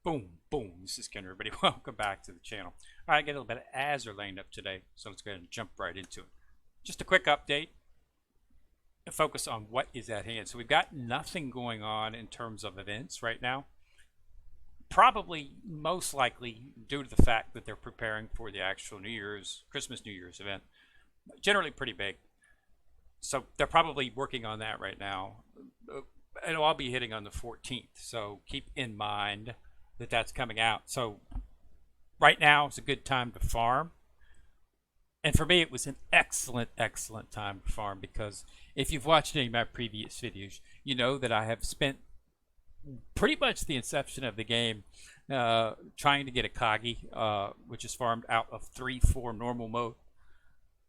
Boom, boom. This is Ken, everybody. Welcome back to the channel. All right, I get a little bit of Azur Lane up today, so let's go ahead and jump right into it. Just a quick update, a focus on what is at hand. So we've got nothing going on in terms of events right now. Probably, most likely, due to the fact that they're preparing for the actual Christmas New Year's event. Generally pretty big. So they're probably working on that right now. It'll all be hitting on the 14th, so keep in mind that that's coming out. So right now is a good time to farm, and for me it was an excellent time to farm, because if you've watched any of my previous videos, you know that I have spent pretty much the inception of the game trying to get Akagi, which is farmed out of 3-4 normal mode.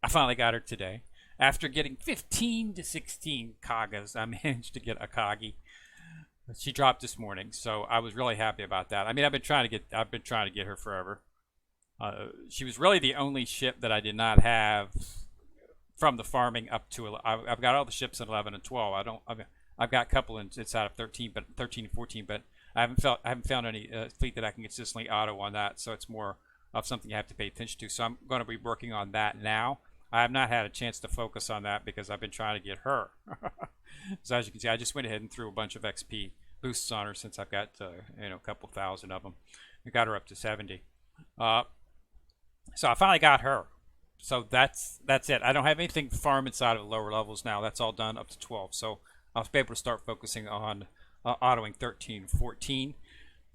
I finally got her today. After getting 15 to 16 Kagas, I managed to get Akagi. She dropped this morning, so I was really happy about that. I mean, I've been trying to get her forever. She was really the only ship that I did not have from the farming up to. I've got all the ships in 11 and 12. I've got a couple inside of 13, but 13 and 14. But I haven't found any fleet that I can consistently auto on that. So it's more of something you have to pay attention to. So I'm going to be working on that now. I have not had a chance to focus on that because I've been trying to get her. So as you can see, I just went ahead and threw a bunch of XP boosts on her, since I've got a couple thousand of them. I got her up to 70. So I finally got her. So that's it. I don't have anything to farm inside of the lower levels now. That's all done up to 12. So I'll be able to start focusing on autoing 13 and 14,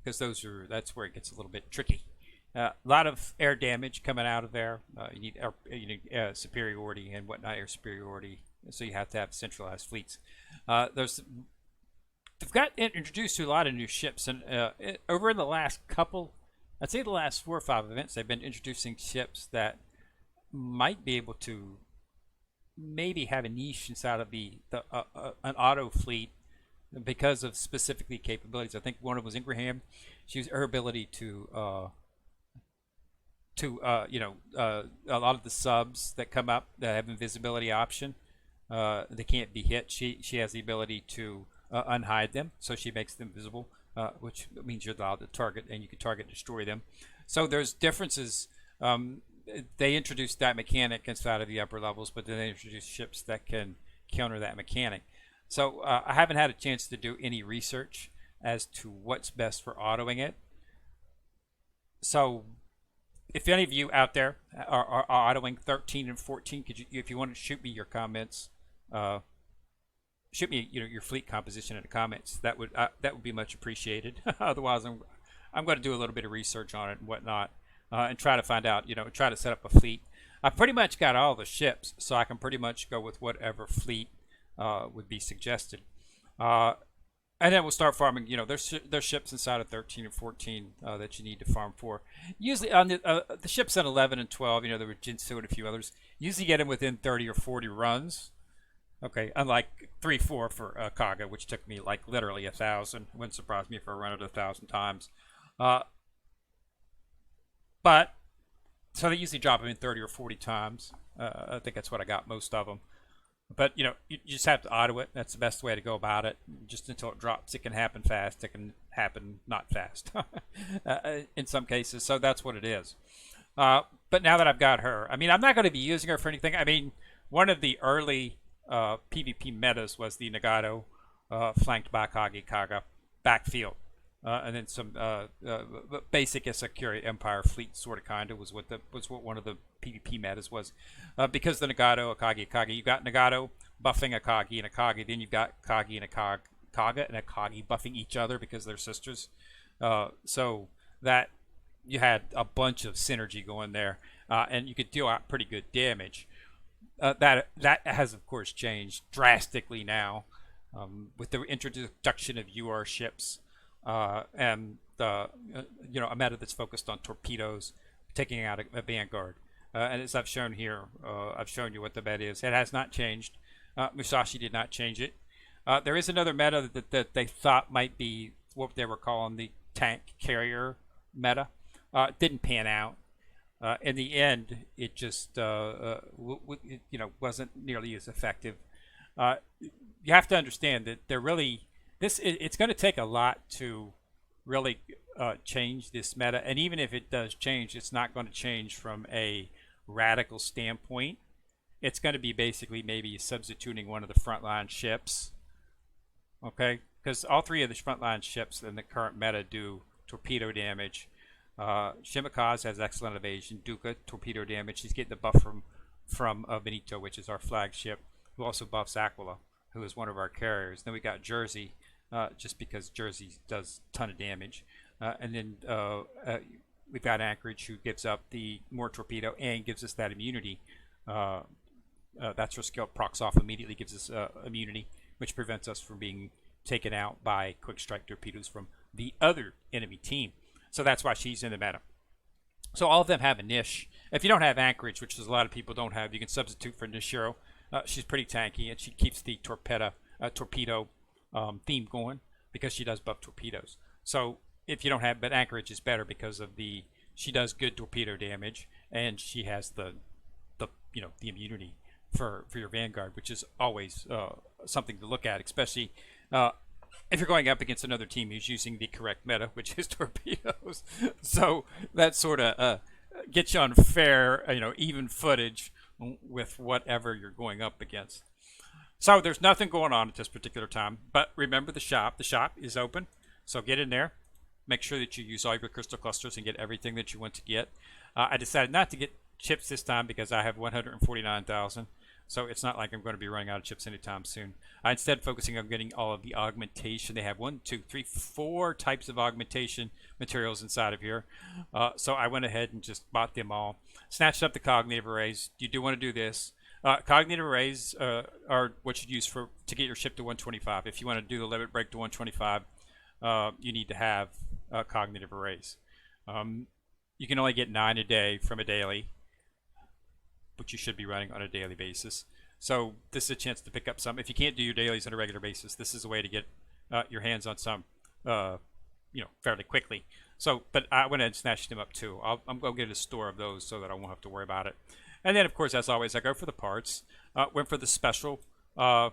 because that's where it gets a little bit tricky. A lot of air damage coming out of there. You need superiority and whatnot, air superiority. So you have to have centralized fleets. They've got introduced to a lot of new ships, and over in the last couple, I'd say the last 4 or 5 events, they've been introducing ships that might be able to maybe have a niche inside of an auto fleet because of specifically capabilities. I think one of them was Ingraham. She used her ability to a lot of the subs that come up that have invisibility option, they can't be hit. She has the ability to unhide them, so she makes them visible, which means you're allowed to target, and you can target and destroy them. So there's differences. They introduced that mechanic inside of the upper levels, but then they introduced ships that can counter that mechanic. So I haven't had a chance to do any research as to what's best for autoing it. So if any of you out there are autoing 13 and 14, if you want to shoot me your comments, shoot me your fleet composition in the comments. That would be much appreciated. Otherwise, I'm going to do a little bit of research on it and whatnot, and try to find out. Try to set up a fleet. I pretty much got all the ships, so I can pretty much go with whatever fleet would be suggested. And then we'll start farming. There's ships inside of 13 and 14 that you need to farm for. Usually on the ships at 11 and 12, there were Jinsu and a few others. Usually get them within 30 or 40 runs. Okay, unlike 3-4 for Kaga, which took me like literally 1,000. Wouldn't surprise me if I run it 1,000 times. But so they usually drop them in 30 or 40 times. I think that's what I got most of them. But you just have to auto it. That's the best way to go about it. Just until it drops. It can happen fast. It can happen not fast in some cases. So that's what it is. But now that I've got her, I mean, I'm not going to be using her for anything. I mean, one of the early PvP metas was the Nagato flanked by Akagi Kaga backfield, and then some basic Sakura Empire fleet sort of kind of was what one of the PvP metas was, because the Nagato Akagi, you got Nagato buffing Akagi and Akagi, then you've got Akagi and Kaga and Akagi buffing each other because they're sisters, so that you had a bunch of synergy going there, and you could deal out pretty good damage. That has of course changed drastically now, with the introduction of UR ships, and a meta that's focused on torpedoes, taking out a Vanguard. And as I've shown here, I've shown you what the meta is. It has not changed. Musashi did not change it. There is another meta that they thought might be what they were calling the tank carrier meta. It didn't pan out. In the end, it just wasn't nearly as effective. You have to understand that it's going to take a lot to really change this meta, and even if it does change, it's not going to change from a radical standpoint. It's going to be basically maybe substituting one of the frontline ships, okay? Because all three of the frontline ships in the current meta do torpedo damage. Shimikaz has excellent evasion. Duca, torpedo damage. He's getting the buff from Benito, which is our flagship, who also buffs Aquila, who is one of our carriers. Then we got Jersey, just because Jersey does a ton of damage. And then we've got Anchorage, who gives up the more torpedo and gives us that immunity. That's her skill. Procs off immediately, gives us immunity, which prevents us from being taken out by quick strike torpedoes from the other enemy team. So that's why she's in the meta. So all of them have a niche. If you don't have Anchorage, which is a lot of people don't have, you can substitute for Nishiro. She's pretty tanky, and she keeps the torpedo theme going because she does buff torpedoes. So if you don't have, but Anchorage is better because of she does good torpedo damage, and she has the immunity for your Vanguard, which is always something to look at, especially if you're going up against another team who's using the correct meta, which is torpedoes. So that sort of gets you on fair, even footage with whatever you're going up against. So there's nothing going on at this particular time, but remember the shop. The shop is open, so get in there. Make sure that you use all your crystal clusters and get everything that you want to get. I decided not to get chips this time because I have 149,000. So it's not like I'm going to be running out of chips anytime soon. I instead focusing on getting all of the augmentation. They have 1, 2, 3, 4 types of augmentation materials inside of here. So I went ahead and just bought them all. Snatched up the cognitive arrays. You do want to do this. Cognitive arrays are what you use to get your ship to 125. If you want to do the limit break to 125, you need to have cognitive arrays. You can only get 9 a day from a daily, but you should be running on a daily basis. So this is a chance to pick up some. If you can't do your dailies on a regular basis, this is a way to get your hands on some, fairly quickly. So, but I went ahead and snatched them up too. I'm going to get a store of those so that I won't have to worry about it. And then, of course, as always, I go for the parts. Went for the special. You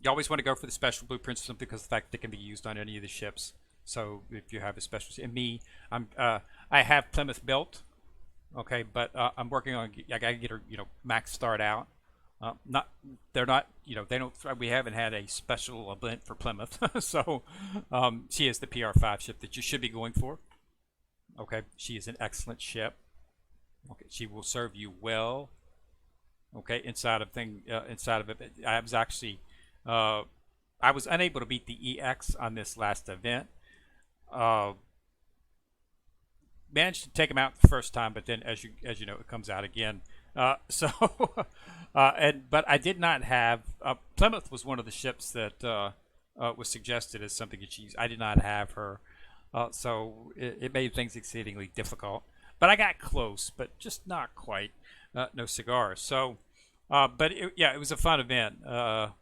always want to go for the special blueprints simply because of the fact they can be used on any of the ships. So if you have a special, and me, I have Plymouth built. Okay, but I'm working on. I gotta get her, max start out. They're not, they don't. We haven't had a special event for Plymouth, so she is the PR5 ship that you should be going for. Okay, she is an excellent ship. Okay, she will serve you well. Okay, inside of it, I was actually, I was unable to beat the EX on this last event. Managed to take him out the first time, but then as you know, it comes out again. But I did not have Plymouth was one of the ships that was suggested as something to use. I did not have her, so it made things exceedingly difficult. But I got close, but just not quite. No cigars. So, but it was a fun event. But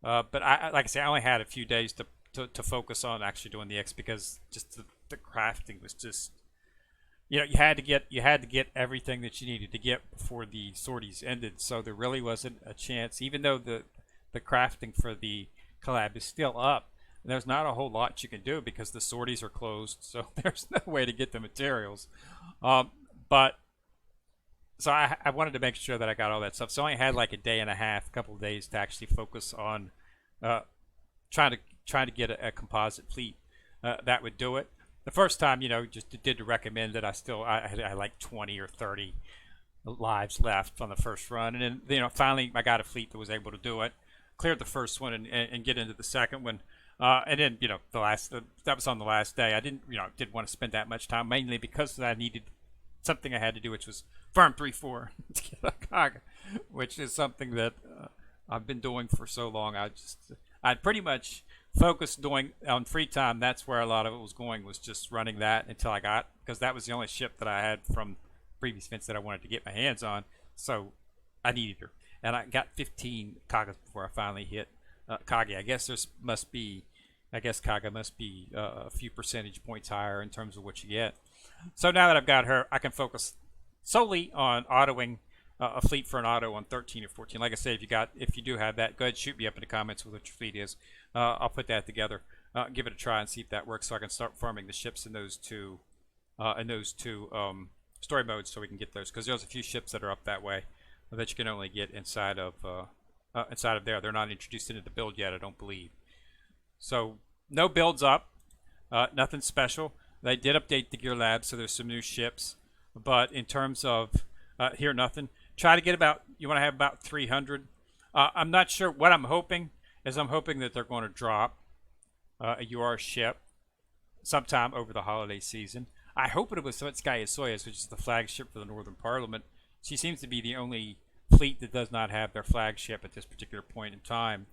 I like I say, I only had a few days to focus on actually doing the X because just the crafting was just. You had to get everything that you needed to get before the sorties ended. So there really wasn't a chance, even though the crafting for the collab is still up. There's not a whole lot you can do because the sorties are closed. So there's no way to get the materials. But so I wanted to make sure that I got all that stuff. So I only had like a day and a half, a couple of days to actually focus on trying to get a composite fleet that would do it. The first time, just did recommend that I had like 20 or 30 lives left on the first run. And then, finally I got a fleet that was able to do it. Cleared the first one and get into the second one. And then, that was on the last day. I didn't want to spend that much time, mainly because I needed something I had to do, which was farm 3-4 to get Akagi, which is something that I've been doing for so long. I pretty much focused doing on free time. That's where a lot of it was going, was just running that until I got, because that was the only ship that I had from previous events that I wanted to get my hands on. So I needed her, and I got 15 Kagas before I finally hit Akagi. I guess Kaga must be a few percentage points higher in terms of what you get. So now that I've got her, I can focus solely on autoing a fleet for an auto on 13 or 14. Like I say, if you do have that, go ahead and shoot me up in the comments with what your fleet is. I'll put that together give it a try and see if that works, so I can start farming the ships in those two story modes, so we can get those, because there's a few ships that are up that way that you can only get inside of there. They're not introduced into the build yet, I don't believe. So no builds up, nothing special. They did update the Gear Lab, so there's some new ships, but in terms of here, nothing. Try to get about, you want to have about 300. I'm not sure. What I'm hoping is I'm hoping that they're going to drop a UR ship sometime over the holiday season. I hope it was Skye Soyuz, which is the flagship for the Northern Parliament. She seems to be the only fleet that does not have their flagship at this particular point in time.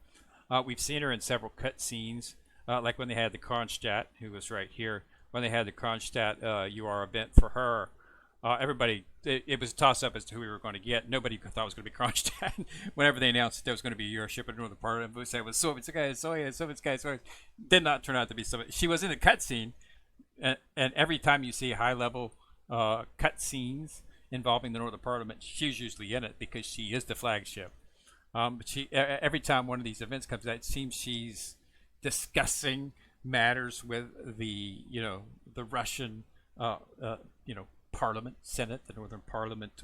We've seen her in several cutscenes, like when they had the Kronstadt, who was right here. When they had the Kronstadt UR event for her, everybody, it was a toss-up as to who we were going to get. Nobody thought it was going to be Kronstadt. Whenever they announced that there was going to be a UR ship in Northern Parliament, we said it was Skye Soyuz. Did not turn out to be so. She was in a cutscene, and every time you see high-level cutscenes involving the Northern Parliament, she's usually in it because she is the flagship. But every time one of these events comes out, it seems she's discussing matters with the Russian Parliament, Senate, the Northern Parliament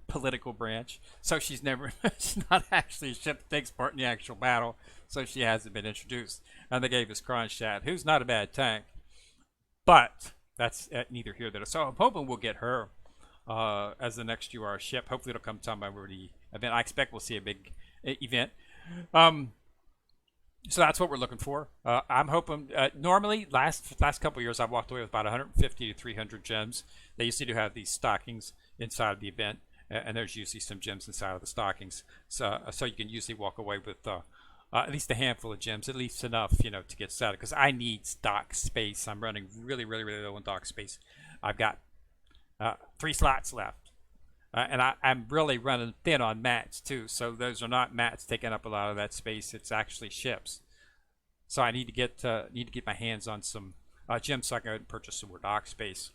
political branch. So she's not actually a ship that takes part in the actual battle. So she hasn't been introduced. And they gave us Kronstadt, who's not a bad tank, but that's neither here nor there. So I'm hoping we'll get her as the next UR ship. Hopefully it'll come time over the event. I expect we'll see a big event. So that's what we're looking for. I'm hoping. Normally, last couple of years, I've walked away with about 150 to 300 gems. They usually do have these stockings inside of the event, and there's usually some gems inside of the stockings. So you can usually walk away with at least a handful of gems, at least enough, to get started. Because I need stock space. I'm running really, really, really low on dock space. I've got 3 slots left. And I'm really running thin on mats too, so those are not mats taking up a lot of that space. It's actually ships. So I need to get my hands on some gems so I can go ahead and purchase some more dock space,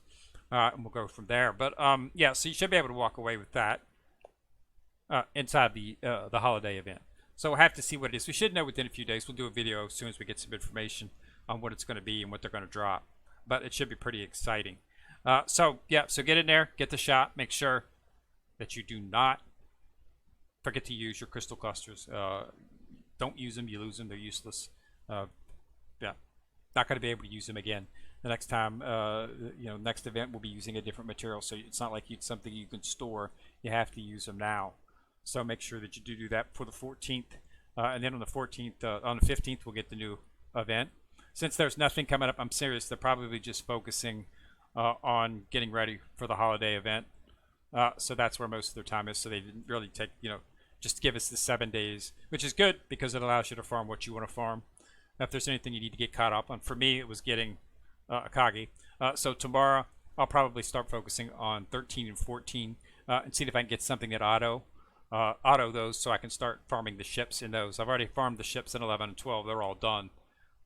and we'll go from there. But yeah, so you should be able to walk away with that inside the holiday event. So we'll have to see what it is. We should know within a few days. We'll do a video as soon as we get some information on what it's going to be and what they're going to drop. But it should be pretty exciting. So yeah, so get in there, get the shot, make sure that you do not forget to use your crystal clusters. Don't use them, you lose them, they're useless. Yeah, not going to be able to use them again. The next time, next event we'll be using a different material, so it's not like it's something you can store. You have to use them now. So make sure that you do that for the 14th. And then on the 14th, on the 15th, we'll get the new event. Since there's nothing coming up, I'm serious, they're probably just focusing on getting ready for the holiday event. So that's where most of their time is. So they didn't really take, just give us the 7 days, which is good because it allows you to farm what you want to farm. If there's anything you need to get caught up on, for me, it was getting Akagi. So tomorrow, I'll probably start focusing on 13 and 14 and see if I can get something that auto those, so I can start farming the ships in those. I've already farmed the ships in 11 and 12. They're all done.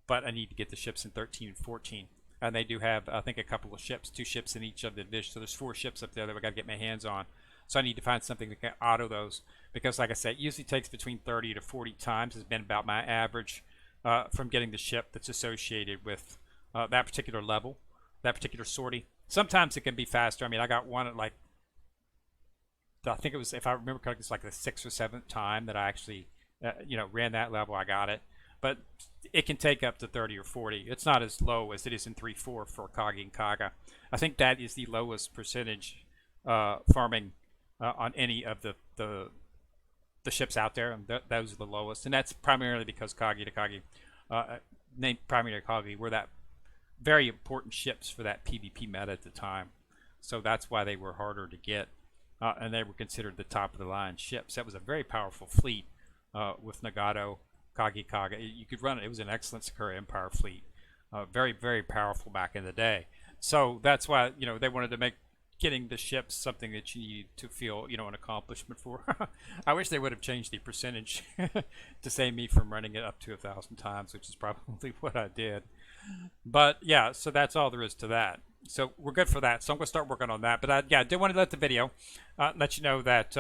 But I need to get the ships in 13 and 14. And they do have, I think, a couple of ships, 2 ships in each of the divisions. So there's 4 ships up there that I got to get my hands on. So I need to find something that can auto those, because, like I said, it usually takes between 30 to 40 times. Has been about my average from getting the ship that's associated with that particular level, that particular sortie. Sometimes it can be faster. I mean, I got one at I think it was, if I remember correctly, it's like the 6th or 7th time that I actually, ran that level. I got it. But it can take up to 30 or 40. It's not as low as it is in 3.4 for Akagi and Kaga. I think that is the lowest percentage farming on any of the ships out there, and those are the lowest. And that's primarily because Kagi to Kagi, named primarily Akagi, were that very important ships for that PvP meta at the time. So that's why they were harder to get, and they were considered the top of the line ships. That was a very powerful fleet with Nagato, Kagi, Kaga. You could run it. It was an excellent Sakura Empire fleet. Very, very powerful back in the day. So that's why, they wanted to make getting the ships something that you need to feel, an accomplishment for. I wish they would have changed the percentage to save me from running it up to 1,000 times, which is probably what I did. But yeah, so that's all there is to that. So we're good for that. So I'm going to start working on that. But I did want to let the video let you know that,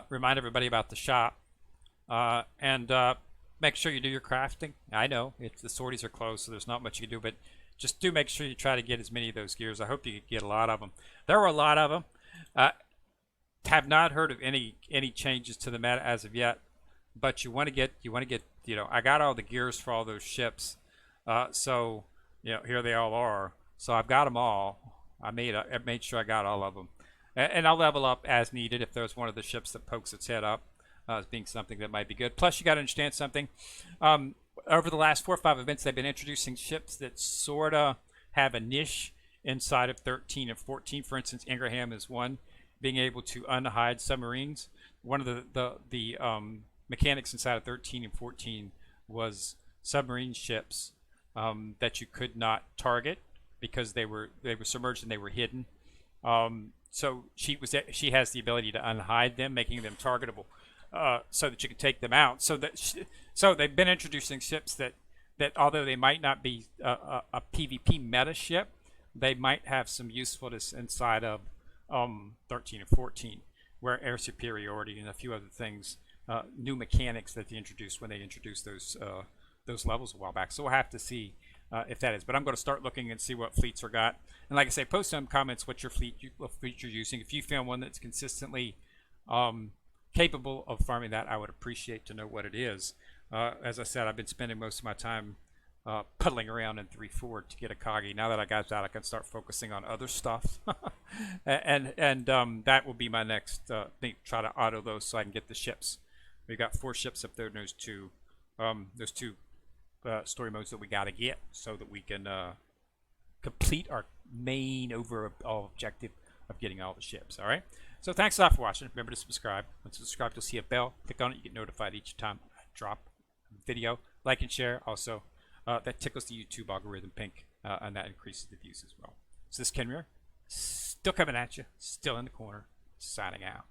remind everybody about the shop. And make sure you do your crafting. I know it's the sorties are closed, so there's not much you can do, but just do make sure you try to get as many of those gears. I hope you get a lot of them. There were a lot of them. Have not heard of any changes to the meta as of yet, but you want to get I got all the gears for all those ships, so here they all are. So I've got them all. I made sure I got all of them, and I'll level up as needed if there's one of the ships that pokes its head up as being something that might be good. Plus, you got to understand something. Over the last 4 or 5 events, they've been introducing ships that sort of have a niche inside of 13 and 14. For instance, Ingraham is one, being able to unhide submarines. One of the mechanics inside of 13 and 14 was submarine ships that you could not target because they were submerged and they were hidden. So she has the ability to unhide them, making them targetable. So that you can take them out. So they've been introducing ships that although they might not be a PvP meta ship, they might have some usefulness inside of 13 and 14, where air superiority and a few other things, new mechanics that they introduced when they introduced those levels a while back. So we'll have to see if that is. But I'm going to start looking and see what fleets are got. And like I say, post some comments what fleet you're using. If you found one that's consistently capable of farming that, I would appreciate to know what it is. As I said, I've been spending most of my time puddling around in 3.4 to get Akagi. Now that I got that, I can start focusing on other stuff, and that will be my next thing. Try to auto those so I can get the ships. We've got 4 ships up there, and those two story modes that we got to get so that we can complete our main overall objective of getting all the ships. All right. So thanks a lot for watching. Remember to subscribe. Once you subscribe, you'll see a bell. Click on it. You get notified each time I drop a video. Like and share. Also, that tickles the YouTube algorithm pink, and that increases the views as well. So this is Kenrir, still coming at you, still in the corner, signing out.